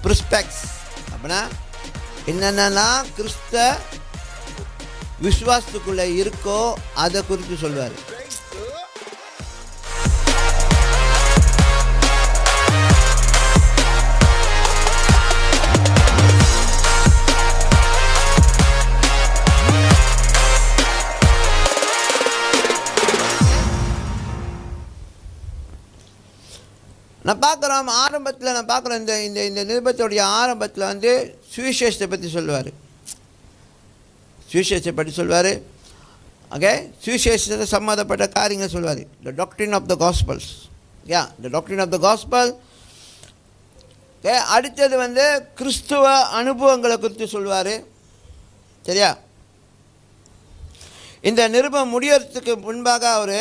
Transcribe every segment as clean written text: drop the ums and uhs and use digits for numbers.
ப்ரிஸ்பெக்ட்ஸ் அப்படின்னா என்னென்னலாம் கிறிஸ்த விசுவாசத்துக்குள்ளே இருக்கோ அதை குறித்து சொல்வார். நான் பார்க்குறோம் இந்த இந்த இந்த நிருபத்துடைய ஆரம்பத்தில் வந்து சுவிசேஷத்தை பற்றி சொல்லுவார். சுவிசேஷத்தை பற்றி சொல்வார். ஓகே, சுவிசேஷத்தை சம்மந்தப்பட்ட காரியங்கள் சொல்வார். The doctrine of the gospels. The doctrine of the gospel. Okay, அடுத்தது வந்து கிறிஸ்துவ அனுபவங்களை குறித்து சொல்வார். சரியா? இந்த நிருபம் முடியறதுக்கு முன்பாக அவர்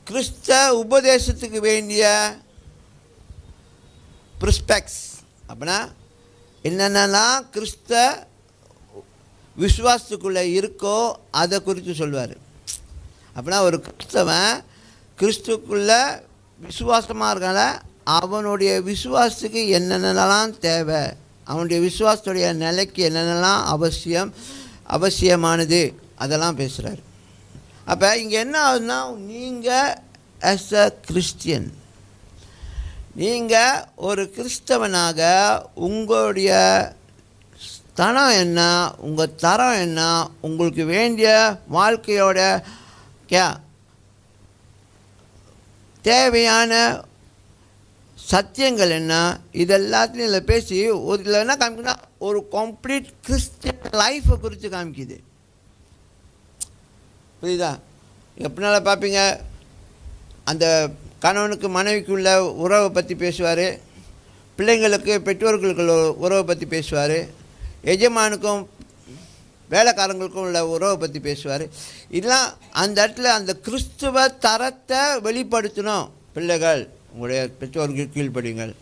கிறிஸ்த உபதேசத்துக்கு வேண்டிய ப்ரிஸ்பெக்ட்ஸ் அப்படின்னா என்னென்னலாம் கிறிஸ்த விசுவாசத்துக்குள்ளே இருக்கோ அதை குறித்து சொல்வார். அப்படின்னா ஒரு கிறிஸ்தவன் கிறிஸ்துக்குள்ளே விசுவாசமாக இருக்கால அவனுடைய விசுவாசத்துக்கு என்னென்னலாம் தேவை, அவனுடைய விசுவாசத்துடைய நிலைக்கு என்னென்னலாம் அவசியமானது அதெல்லாம் பேசுகிறார். அப்போ இங்கே என்ன ஆகுதுன்னா, நீங்கள் ஆஸ் அ கிறிஸ்டியன், நீங்கள் ஒரு கிறிஸ்தவனாக உங்களுடைய தனம் என்ன, உங்கள் தரம் என்ன, உங்களுக்கு வேண்டிய வாழ்க்கையோட தேவையான சத்தியங்கள் என்ன, இதெல்லாத்தையும் இதில் பேசி ஒரு இதில் என்ன காமிக்குன்னா ஒரு கம்ப்ளீட் கிறிஸ்டியன் லைஃப்பை குறித்து காமிக்குது. புரியுதா? எப்படினால பார்ப்பீங்க, அந்த கணவனுக்கு மனைவிக்குள்ள உறவை பற்றி பேசுவார், பிள்ளைங்களுக்கு பெற்றோர்களுக்குள்ள உறவை பற்றி பேசுவார், எஜமானுக்கும் வேலைக்காரங்களுக்கும் உள்ள உறவை பற்றி பேசுவார். இதெல்லாம் அந்த இடத்துல அந்த கிறிஸ்துவ தரத்தை வெளிப்படுத்தணும். பிள்ளைகள் உங்களுடைய பெற்றோருக்கு கீழ்ப்படியுங்கள்.